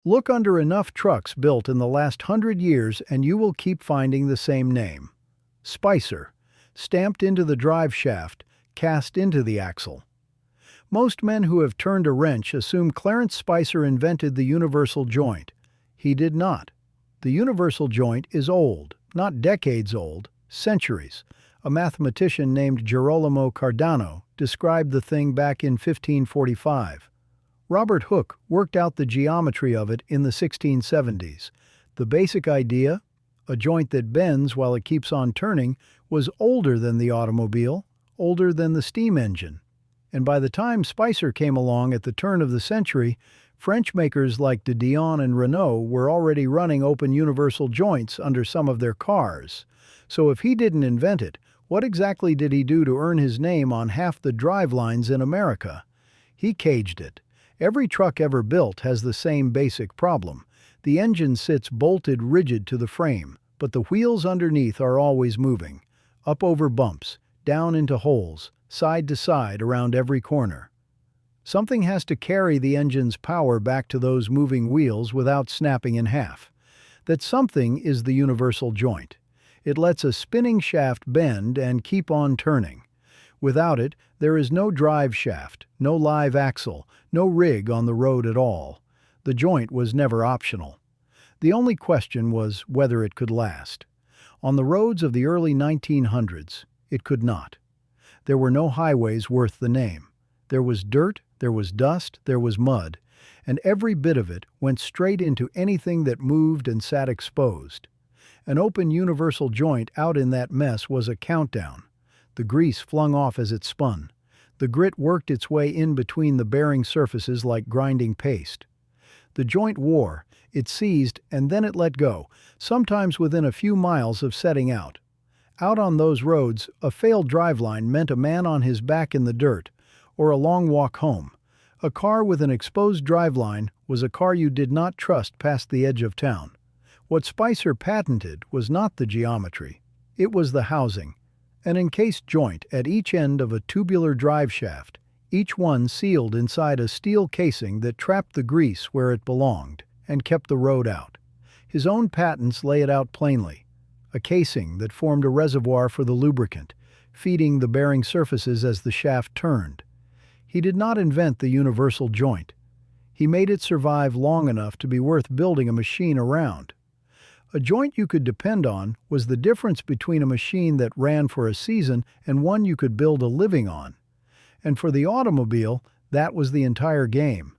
Look under enough trucks built in the last 100 years and you will keep finding the same name. Spicer, stamped into the drive shaft, cast into the axle. Most men who have turned a wrench assume Clarence Spicer invented the universal joint. He did not. The universal joint is old, not decades old, centuries. A mathematician named Girolamo Cardano described the thing back in 1545. Robert Hooke worked out the geometry of it in the 1670s. The basic idea, a joint that bends while it keeps on turning, was older than the automobile, older than the steam engine. And by the time Spicer came along at the turn of the century, French makers like de Dion and Renault were already running open universal joints under some of their cars. So if he didn't invent it, what exactly did he do to earn his name on half the drivelines in America? He caged it. Every truck ever built has the same basic problem. The engine sits bolted rigid to the frame, but the wheels underneath are always moving. Up over bumps, down into holes, side to side around every corner. Something has to carry the engine's power back to those moving wheels without snapping in half. That something is the universal joint. It lets a spinning shaft bend and keep on turning. Without it, there is no drive shaft, no live axle, no rig on the road at all. The joint was never optional. The only question was whether it could last. On the roads of the early 1900s, it could not. There were no highways worth the name. There was dirt, there was dust, there was mud, and every bit of it went straight into anything that moved and sat exposed. An open universal joint out in that mess was a countdown. The grease flung off as it spun. The grit worked its way in between the bearing surfaces like grinding paste. The joint wore, it seized, and then it let go, sometimes within a few miles of setting out. Out on those roads, a failed driveline meant a man on his back in the dirt, or a long walk home. A car with an exposed driveline was a car you did not trust past the edge of town. What Spicer patented was not the geometry. It was the housing. An encased joint at each end of a tubular drive shaft, each one sealed inside a steel casing that trapped the grease where it belonged and kept the road out. His own patents lay it out plainly. A casing that formed a reservoir for the lubricant, feeding the bearing surfaces as the shaft turned. He did not invent the universal joint. He made it survive long enough to be worth building a machine around. A joint you could depend on was the difference between a machine that ran for a season and one you could build a living on. And for the automobile, that was the entire game.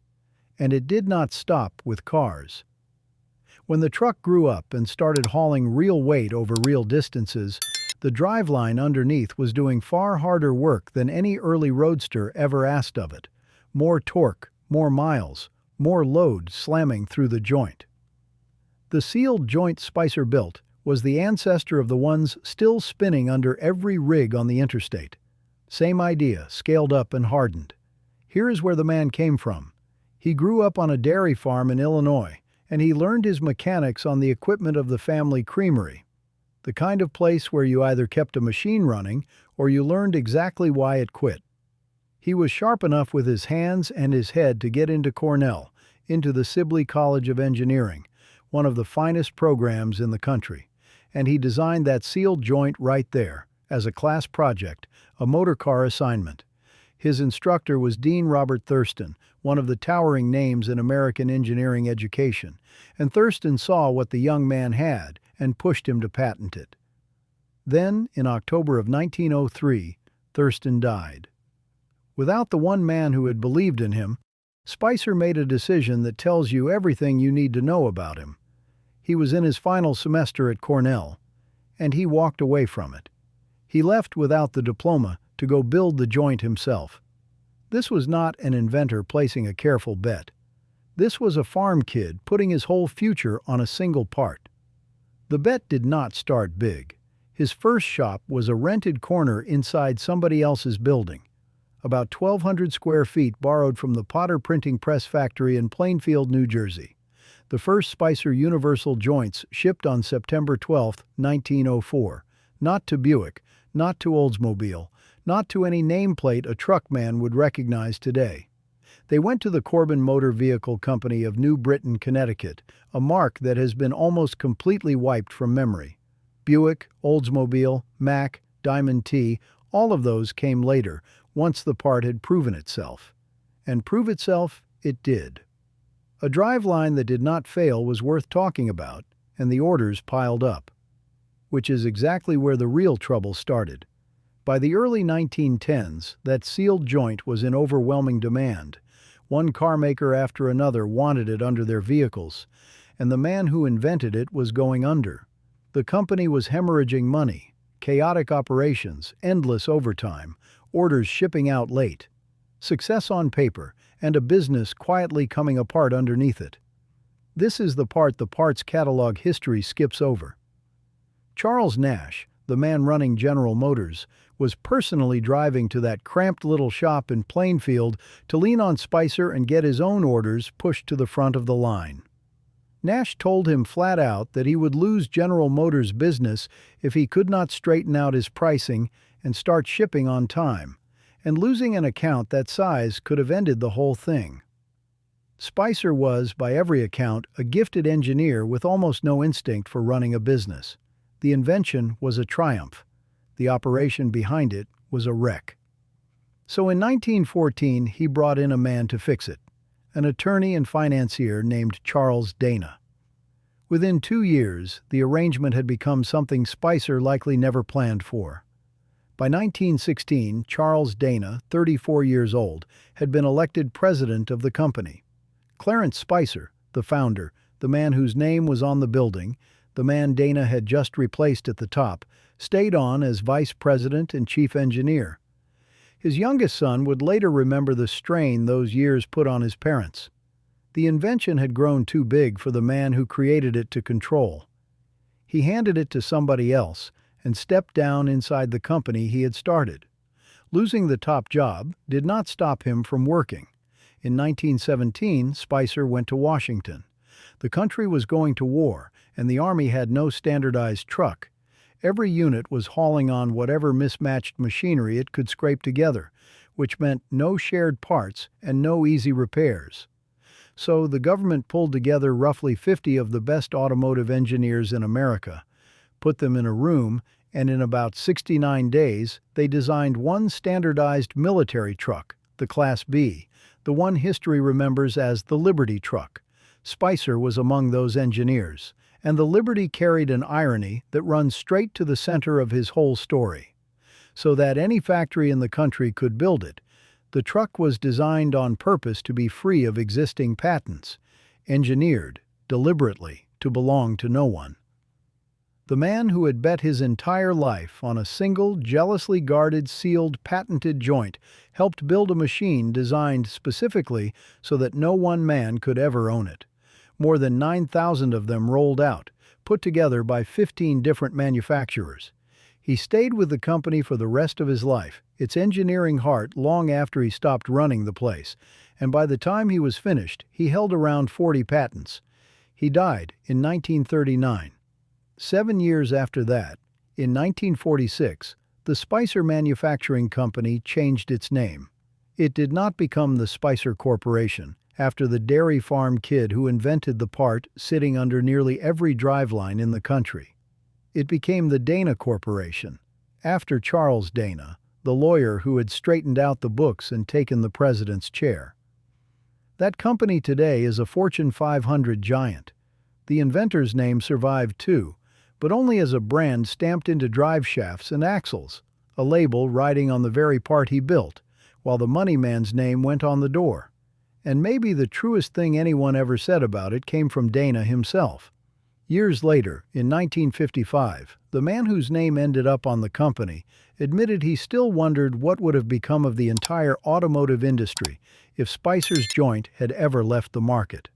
And it did not stop with cars. When the truck grew up and started hauling real weight over real distances, the driveline underneath was doing far harder work than any early roadster ever asked of it. More torque, more miles, more load slamming through the joint. The sealed joint Spicer built was the ancestor of the ones still spinning under every rig on the interstate. Same idea, scaled up and hardened. Here is where the man came from. He grew up on a dairy farm in Illinois, and he learned his mechanics on the equipment of the family creamery. The kind of place where you either kept a machine running or you learned exactly why it quit. He was sharp enough with his hands and his head to get into Cornell, into the Sibley College of Engineering, one of the finest programs in the country, and he designed that sealed joint right there, as a class project, a motor car assignment. His instructor was Dean Robert Thurston, one of the towering names in American engineering education, and Thurston saw what the young man had and pushed him to patent it. Then, in October of 1903, Thurston died. Without the one man who had believed in him, Spicer made a decision that tells you everything you need to know about him. He was in his final semester at Cornell, and he walked away from it. He left without the diploma to go build the joint himself. This was not an inventor placing a careful bet. This was a farm kid putting his whole future on a single part. The bet did not start big. His first shop was a rented corner inside somebody else's building, about 1,200 square feet borrowed from the Potter Printing Press Factory in Plainfield, New Jersey. The first Spicer Universal joints shipped on September 12, 1904, not to Buick, not to Oldsmobile, not to any nameplate a truckman would recognize today. They went to the Corbin Motor Vehicle Company of New Britain, Connecticut, a mark that has been almost completely wiped from memory. Buick, Oldsmobile, Mack, Diamond T, all of those came later, once the part had proven itself. And prove itself, it did. A driveline that did not fail was worth talking about, and the orders piled up. Which is exactly where the real trouble started. By the early 1910s, that sealed joint was in overwhelming demand. One carmaker after another wanted it under their vehicles, and the man who invented it was going under. The company was hemorrhaging money, chaotic operations, endless overtime, orders shipping out late. Success on paper, and a business quietly coming apart underneath it. This is the part the parts catalog history skips over. Charles Nash, the man running General Motors, was personally driving to that cramped little shop in Plainfield to lean on Spicer and get his own orders pushed to the front of the line. Nash told him flat out that he would lose General Motors' business if he could not straighten out his pricing and start shipping on time, and losing an account that size could have ended the whole thing. Spicer was, by every account, a gifted engineer with almost no instinct for running a business. The invention was a triumph. The operation behind it was a wreck. So in 1914, he brought in a man to fix it, an attorney and financier named Charles Dana. Within 2 years, the arrangement had become something Spicer likely never planned for. By 1916, Charles Dana, 34 years old, had been elected president of the company. Clarence Spicer, the founder, the man whose name was on the building, the man Dana had just replaced at the top, stayed on as vice president and chief engineer. His youngest son would later remember the strain those years put on his parents. The invention had grown too big for the man who created it to control. He handed it to somebody else and stepped down inside the company he had started. Losing the top job did not stop him from working. In 1917, Spicer went to Washington. The country was going to war, and the Army had no standardized truck. Every unit was hauling on whatever mismatched machinery it could scrape together, which meant no shared parts and no easy repairs. So the government pulled together roughly 50 of the best automotive engineers in America, put them in a room, and in about 69 days, they designed one standardized military truck, the Class B, the one history remembers as the Liberty truck. Spicer was among those engineers, and the Liberty carried an irony that runs straight to the center of his whole story. So that any factory in the country could build it, the truck was designed on purpose to be free of existing patents, engineered, deliberately, to belong to no one. The man who had bet his entire life on a single, jealously guarded, sealed, patented joint helped build a machine designed specifically so that no one man could ever own it. More than 9,000 of them rolled out, put together by 15 different manufacturers. He stayed with the company for the rest of his life, its engineering heart long after he stopped running the place, and by the time he was finished, he held around 40 patents. He died in 1939. 7 years after that, in 1946, the Spicer Manufacturing Company changed its name. It did not become the Spicer Corporation, after the dairy farm kid who invented the part sitting under nearly every driveline in the country. It became the Dana Corporation, after Charles Dana, the lawyer who had straightened out the books and taken the president's chair. That company today is a Fortune 500 giant. The inventor's name survived too, but only as a brand stamped into driveshafts and axles, a label riding on the very part he built, while the money man's name went on the door. And maybe the truest thing anyone ever said about it came from Dana himself. Years later, in 1955, the man whose name ended up on the company admitted he still wondered what would have become of the entire automotive industry if Spicer's joint had ever left the market.